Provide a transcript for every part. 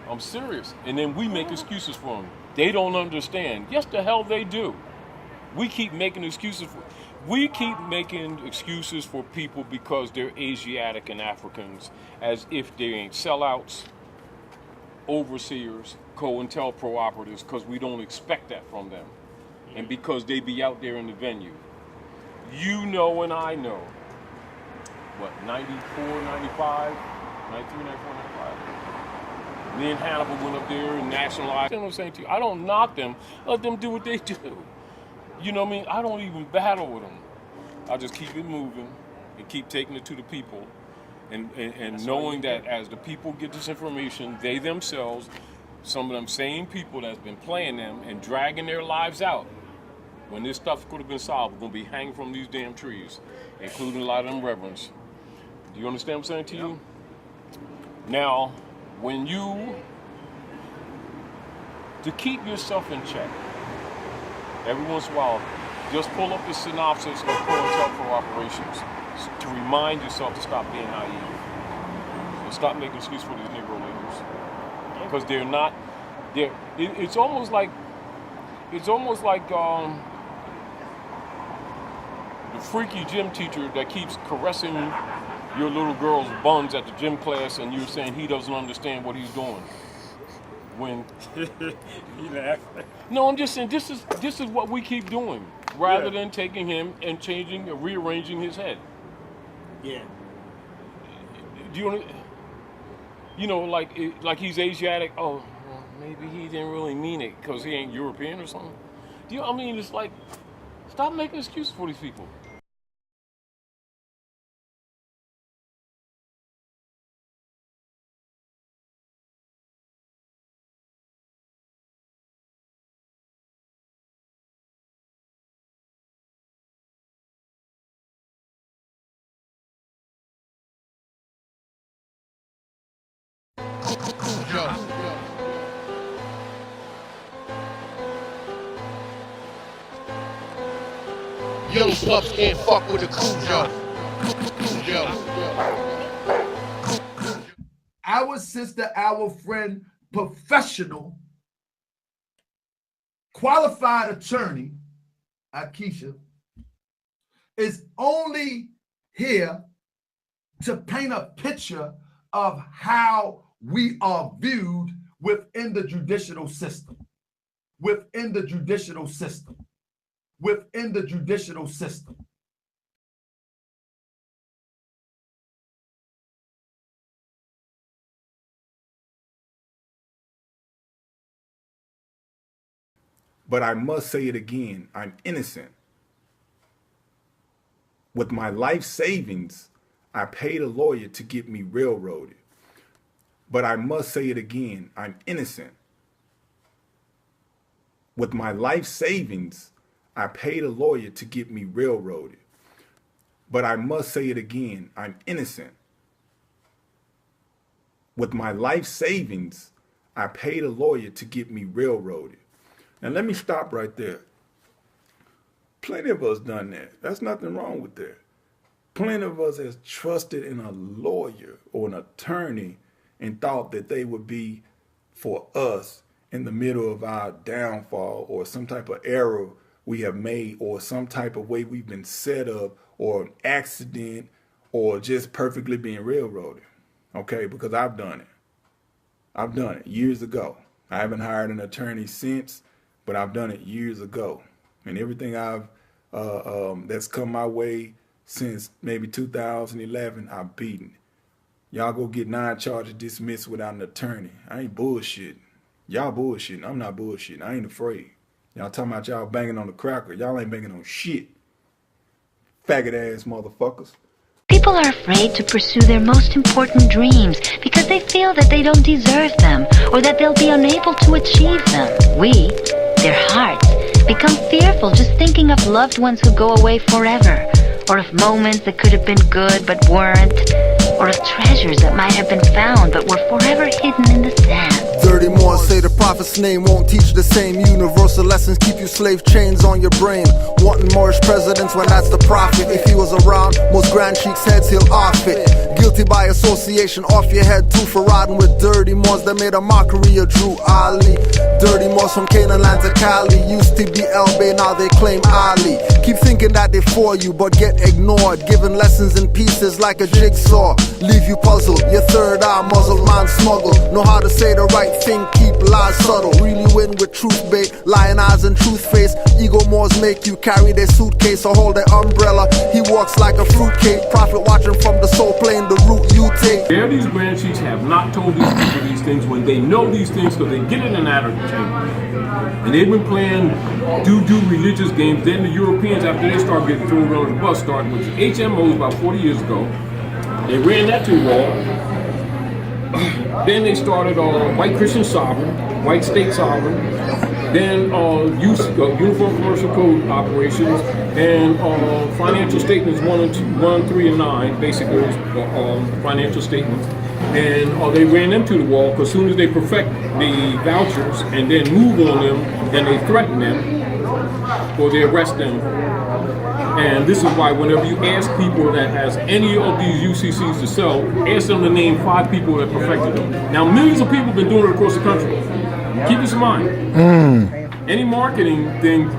I'm serious. And then we make excuses for them. They don't understand. Yes, the hell they do. We keep making excuses for people because they're Asiatic and Africans, as if they ain't sellouts, overseers, COINTELPRO operatives, because we don't expect that from them. And because they be out there in the venue. You know and I know. What, 94, 95, 93, 94, 95? Me and Hannibal went up there and nationalized. You know what I'm saying to you? I don't knock them. Let them do what they do. You know what I mean? I don't even battle with them. I just keep it moving and keep taking it to the people. And knowing that as the people get this information, they themselves, some of them same people that's been playing them and dragging their lives out, when this stuff could have been solved, we're going to be hanging from these damn trees, including a lot of them reverends. Do you understand what I'm saying to you? Now, when you, to keep yourself in check, every once in a while, just pull up the synopsis of COINTELPRO operations to remind yourself to stop being naive. And stop making excuses for these Negro leaders. Because they're not, it's almost like the freaky gym teacher that keeps caressing your little girl's buns at the gym class and you're saying he doesn't understand what he's doing. When you laugh. No, I'm just saying this is what we keep doing, rather than taking him and changing or rearranging his head. Yeah. Do you know, like he's Asiatic. Oh, well, maybe he didn't really mean it because he ain't European or something. Do you? I mean, it's like, stop making excuses for these people. Young pups can't fuck with the Cujo. Our sister, our friend, professional, qualified attorney, Akeisha, is only here to paint a picture of how we are viewed within the judicial system. Within the judicial system. Within the judicial system. But I must say it again, I'm innocent. With my life savings, I paid a lawyer to get me railroaded. But I must say it again, I'm innocent. With my life savings, I paid a lawyer to get me railroaded. But I must say it again, I'm innocent. With my life savings, I paid a lawyer to get me railroaded. Now let me stop right there. Plenty of us done that. That's nothing wrong with that. Plenty of us has trusted in a lawyer or an attorney and thought that they would be for us in the middle of our downfall or some type of error we have made or some type of way we've been set up or an accident or just perfectly being railroaded. Okay, because I've done it. I've done it years ago. I haven't hired an attorney since, but I've done it years ago. And everything I've that's come my way since maybe 2011, I've beaten. Y'all go get 9 charges dismissed without an attorney. I ain't bullshitting. Y'all bullshitting. I'm not bullshitting. I ain't afraid. Y'all talking about y'all banging on the cracker. Y'all ain't banging on shit. Faggot ass motherfuckers. People are afraid to pursue their most important dreams because they feel that they don't deserve them or that they'll be unable to achieve them. We, their hearts, become fearful just thinking of loved ones who go away forever, or of moments that could have been good but weren't, or of treasures that might have been found but were forever hidden in the sand. 30 more say the prophet's name won't teach the same. Universal lessons keep you slave chains on your brain. Wanting Moorish presidents when that's the prophet. If he was around, most Grand Sheiks' heads he'll off it. Guilty by association, off your head too, for riding with dirty Moors that made a mockery of Drew Ali. Dirty Moors from Canaanland to Cali, used to be Elbe, now they claim Ali. Keep thinking that they for you, but get ignored. Giving lessons in pieces like a jigsaw. Leave you puzzled, your third eye muzzled, mind smuggled. Know how to say the right thing, keep lies subtle. Really win with truth bait, lying eyes and truth face. Ego Moors make you carry their suitcase or hold their umbrella. He walks like a fruitcake, prophet watching from the soul plane, the route you take. There these Grand Sheiks have not told these people these things when they know these things, because they get in and out of the chamber. And they've been playing do religious games. Then the Europeans, after they start getting thrown under the bus, started with the HMOs about 40 years ago. They ran that to the wall. Then they started white Christian sovereign, white state sovereign, then Uniform Commercial Code operations, and financial statements 1, 3, and 9, basically financial statements. And they ran them to the wall, because as soon as they perfect the vouchers and then move on them, then they threaten them or they arrest them. And this is why whenever you ask people that has any of these UCCs to sell, ask them to name 5 people that perfected them. Now, millions of people have been doing it across the country. Keep this in mind. Any marketing thing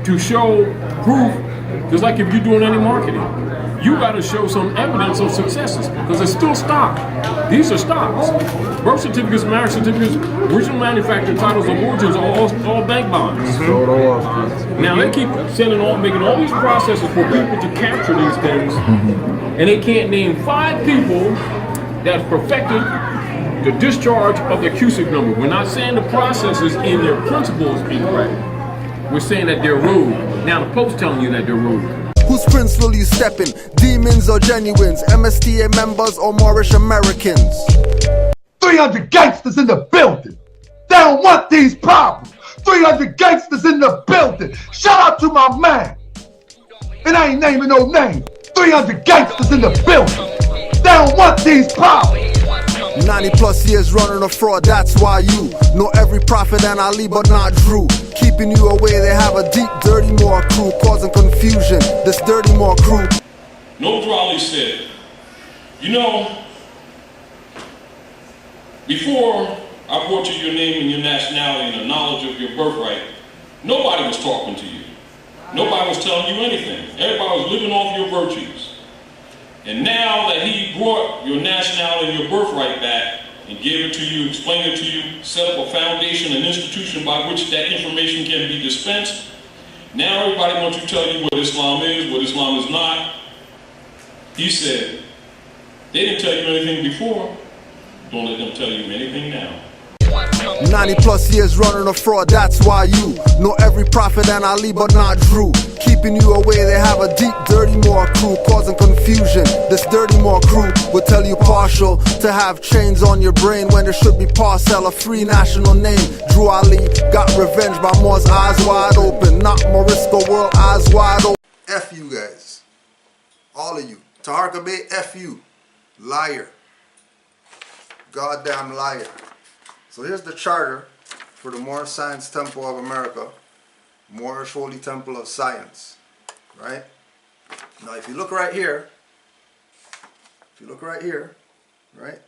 to show proof, just like if you're doing any marketing, you got to show some evidence of successes, because it's still stock. These are stocks. Birth certificates, marriage certificates, original manufacturer titles of origins are all bank bonds. Now they keep making all these processes for people to capture these things, and they can't name 5 people that perfected the discharge of the Cusick number. We're not saying the processes in their principles incorrect. We're saying that they're rogue. Now the Pope's telling you that they're rogue. Whose prince will you step in? Demons or genuines? MSTA members or Moorish Americans? 300 gangsters in the building. They don't want these problems. 300 gangsters in the building. Shout out to my man. And I ain't naming no name. 300 gangsters in the building. They don't want these problems. 90 plus years running a fraud, that's why you know every prophet and Ali, but not Drew. Keeping you away, they have a deep, dirty Moor crew, causing confusion. This dirty Moor crew. No Raleigh said, you know, before I brought you your name and your nationality and the knowledge of your birthright, nobody was talking to you. Nobody was telling you anything. Everybody was living off your virtues. And now that he brought your nationality and your birthright back and gave it to you, explained it to you, set up a foundation, an institution by which that information can be dispensed, now everybody wants to tell you what Islam is not. He said, they didn't tell you anything before, don't let them tell you anything now. 90 plus years running a fraud, that's why you know every prophet and Ali, but not Drew. Keeping you away, they have a deep, dirty Moor crew, causing confusion. This dirty Moor crew will tell you partial to have chains on your brain when there should be parcel, a free national name. Drew Ali got revenge by Moors, eyes wide open, not Morisco world, eyes wide open. F you guys, all of you. Taharka Bey, F you, liar, goddamn liar. So here's the charter for the Moorish Science Temple of America, Moorish Holy Temple of Science, right? Now if you look right here, right?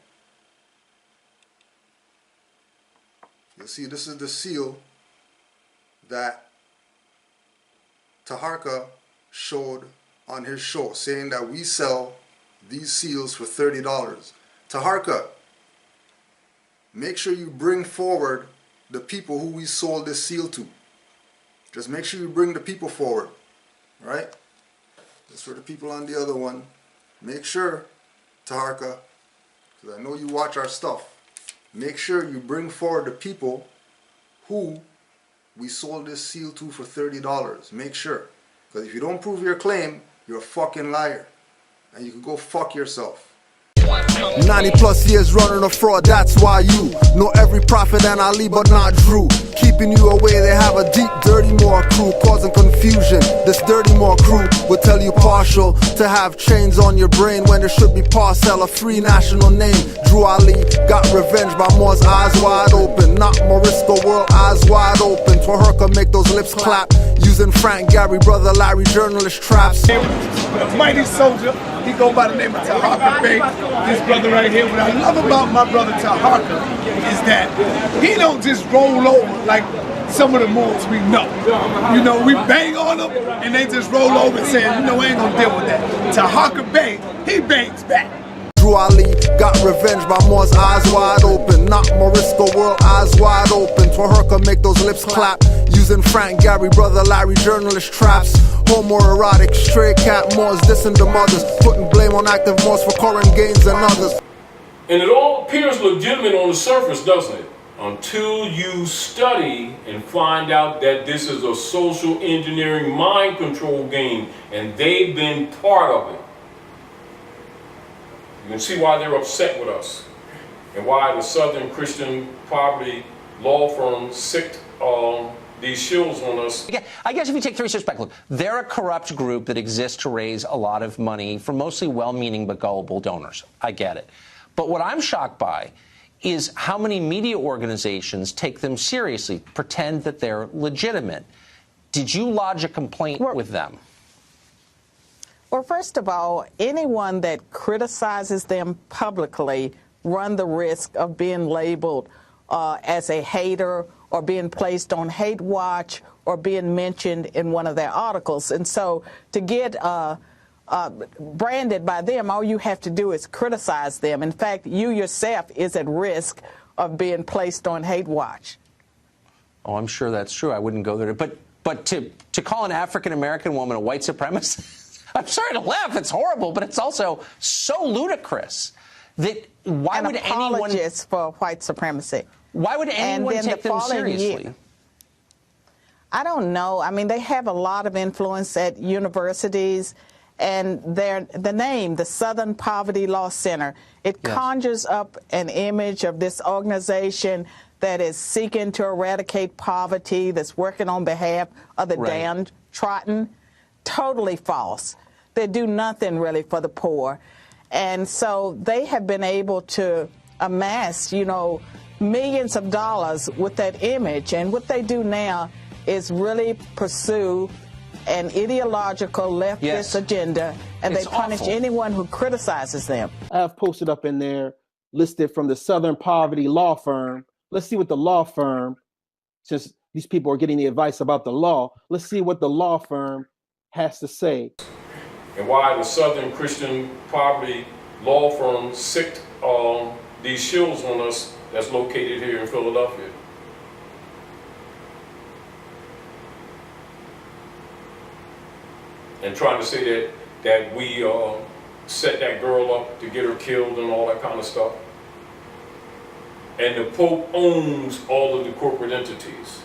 You'll see this is the seal that Taharka showed on his show, saying that we sell these seals for $30. Taharka, make sure you bring forward the people who we sold this seal to. Just make sure you bring the people forward, right? That's for the people on the other one. Make sure, Taharka, because I know you watch our stuff, make sure you bring forward the people who we sold this seal to for $30. Make sure. Because if you don't prove your claim, you're a fucking liar. And you can go fuck yourself. 90 plus years running a fraud, that's why you know every prophet and Ali, but not Drew. Keeping you away, they have a deep, dirty Moor crew, causing confusion. This dirty Moor crew will tell you partial to have chains on your brain when there should be parcel, a free national name. Drew Ali got revenge by Moore's eyes wide open. Not Morisco world, eyes wide open. Twaherka make those lips clap. Using Frank, Gary, brother Larry, journalist traps. A mighty soldier, he go by the name of Taharka Bey, this brother right here. What I love about my brother Taharka is that he don't just roll over like some of the Moors we know. You know, we bang on them and they just roll over and say, you know, I ain't gonna deal with that. Taharka Bey, he bangs back. Drew Ali got revenge by Moore's eyes wide open. Not Morisco world, eyes wide open. Twaherka make those lips clap. Using Frank, Gary, brother Larry, journalist traps. Homoerotic, stray cat Moors dissing the mothers. Putting blame on active Moors for current gains and others. And it all appears legitimate on the surface, doesn't it? Until you study and find out that this is a social engineering mind control game and they've been part of it. You can see why they're upset with us and why the Southern Christian Poverty Law Firm sicked these shills on us. I guess if you take three steps back, look, they're a corrupt group that exists to raise a lot of money from mostly well-meaning but gullible donors. I get it. But what I'm shocked by is how many media organizations take them seriously, pretend that they're legitimate. Did you lodge a complaint with them? Well, first of all, anyone that criticizes them publicly run the risk of being labeled as a hater or being placed on hate watch or being mentioned in one of their articles. And so to get branded by them, all you have to do is criticize them. In fact, you yourself is at risk of being placed on hate watch. Oh, I'm sure that's true. I wouldn't go there. But to call an African-American woman a white supremacist, I'm sorry to laugh, it's horrible, but it's also so ludicrous that why would anyone... for white supremacy. Why would anyone take them seriously? I don't know. I mean, they have a lot of influence at universities, and the name, the Southern Poverty Law Center, it conjures up an image of this organization that is seeking to eradicate poverty, that's working on behalf of the downtrodden. Totally false. They do nothing really for the poor. And so they have been able to amass, you know, millions of dollars with that image. And what they do now is really pursue an ideological leftist agenda, and they punish anyone who criticizes them. I have posted up in there, listed from the Southern Poverty Law Firm. Let's see what the law firm, since these people are getting the advice about the law, let's see what the law firm has to say. And why the Southern Christian Poverty Law Firm sicked these shills on us that's located here in Philadelphia. And trying to say that we set that girl up to get her killed and all that kind of stuff. And the Pope owns all of the corporate entities.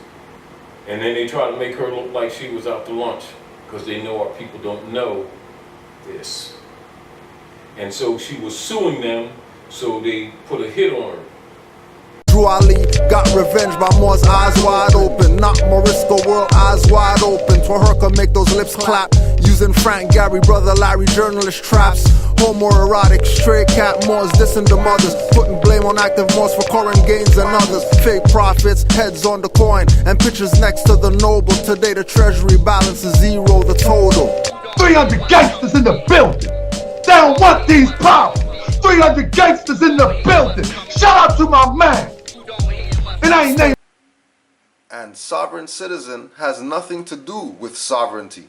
And then they try to make her look like she was out to lunch because they know our people don't know this. And so she was suing them, so they put a hit on her. Drew Ali got revenge by Moore's eyes wide open. Not Morisco world, eyes wide open. Twaherka make those lips clap. Using Frank, Gary, brother Larry, journalist traps. Homoerotic, stray cat Moors dissing the mothers. Putting blame on active Moors for current gains and others. Fake profits, heads on the coin, and pictures next to the noble. Today the treasury balance is zero, the total. 300 gangsters in the building. They don't want these problems. 300 gangsters in the building. Shout out to my man. And I ain't named. And sovereign citizen has nothing to do with sovereignty.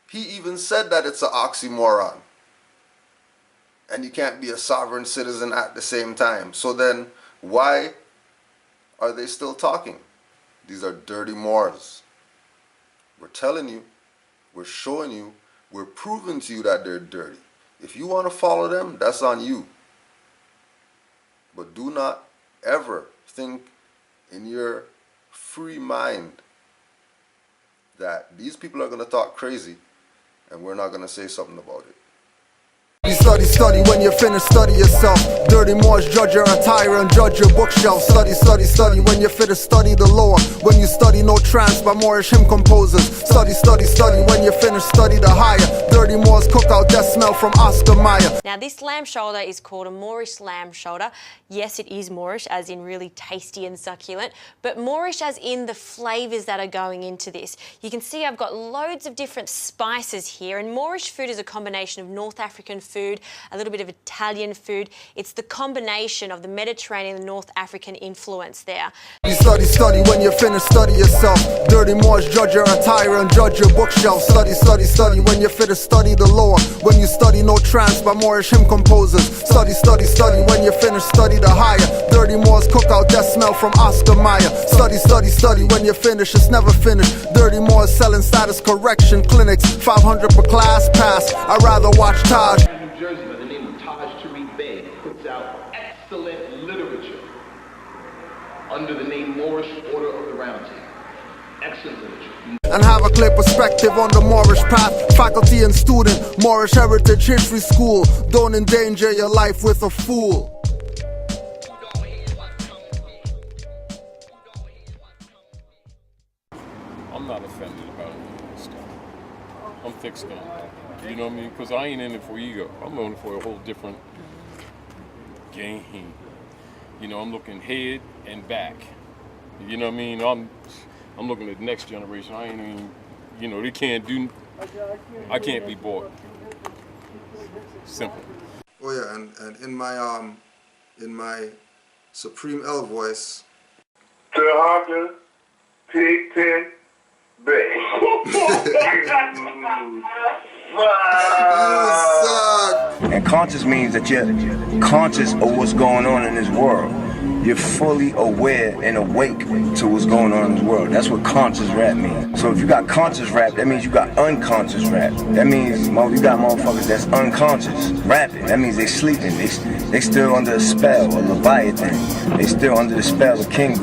He even said that it's an oxymoron. And you can't be a sovereign citizen at the same time. So then, why are they still talking? These are dirty Moors. We're telling you, we're showing you, we're proving to you that they're dirty. If you want to follow them, that's on you. But do not ever think in your free mind that these people are going to talk crazy and we're not going to say something about it. study, study. When you finish, study yourself. Dirty Moors, judge your attire and judge your bookshelf. Study, study, study. When you finish, study the law. When you study No Trance by Moorish hymn composers. Study, study, study. When you finish, study the higher. Dirty Moors cookout, death smell from Oscar Mayer. Now this lamb shoulder is called a Moorish lamb shoulder. Yes, it is Moorish, as in really tasty and succulent, but Moorish as in the flavours that are going into this. You can see I've got loads of different spices here, and Moorish food is a combination of North African food, a little bit of Italian food. It's the combination of the Mediterranean and North African influence there. Study, study. When you finish, study yourself. Dirty Moors, judge your attire and judge your bookshelf. Study, study, study. When you finish, study the law. When you study No Trance by Moorish hymn composers. Study, study, study. When you finish, study the higher. Dirty Moors cookout, death smell from Oscar Mayer. Study, study, study. When you finish, it's never finished. Dirty Moors selling status correction clinics. 500 per class pass. I'd rather watch Taj. New Jersey, by the name of Taj Tariq Bey, puts out excellent literature under the name Moorish Order of the Round Table. Excellent literature. And have a clear perspective on the Moorish path. Faculty and student, Moorish Heritage History School. Don't endanger your life with a fool. I'm not offended about any of this stuff. I'm thick-skinned. You know what I mean? Because I ain't in it for ego. I'm in it for a whole different game. You know, I'm looking head and back. You know what I mean? I'm looking at the next generation. I ain't even, you know, they can't do, I can't be bought. Simple. Oh yeah, and in my Supreme L voice. To Harker, Pigpen, Bay. And conscious means that you're conscious of what's going on in this world. You're fully aware and awake to what's going on in this world. That's what conscious rap means. So if you got conscious rap, that means you got unconscious rap. That means you got motherfuckers that's unconscious rapping. That means they sleeping. They still under a spell of Leviathan. They still under the spell of King.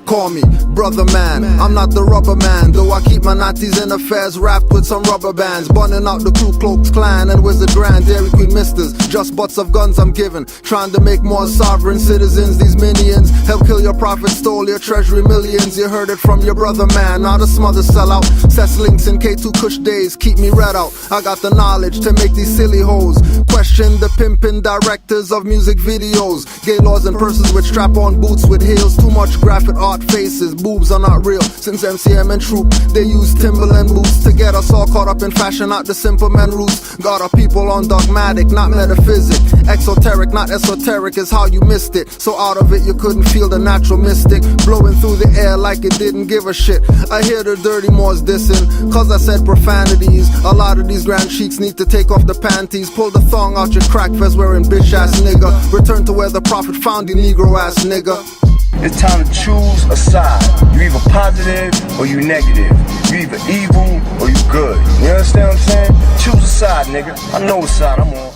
Call me brother man, I'm not the rubber man. Though I keep my natties in affairs wrapped with some rubber bands. Bunning out the Ku Klux Klan and Wizard Grand Dairy Queen misters. Just butts of guns I'm giving. Trying to make more sovereign citizens. These minions help kill your prophet, stole your treasury millions. You heard it from your brother man, not a smother sellout. Sess links in K2 Kush days keep me read out. I got the knowledge to make these silly hoes question the pimpin' directors of music videos. Gay laws and purses with strap-on boots with heels. Too much graphic art faces, boobs are not real. Since MCM and Troop, they use Timberland boots to get us all caught up in fashion, not the simple man roots. Got our people on dogmatic, not metaphysic. Exoteric, not esoteric is how you missed it. So out of it you couldn't feel the natural mystic blowing through the air like it didn't give a shit. I hear the dirty Moors dissing, cause I said profanities. A lot of these grand sheiks need to take off the panties. Pull the thong out your crack vest wearing bitch ass nigga. Return to where the prophet found you, negro ass nigga. It's time to choose a side. You either positive or you negative. You either evil or you good. You understand what I'm saying? Choose a side, nigga. I know what side I'm on.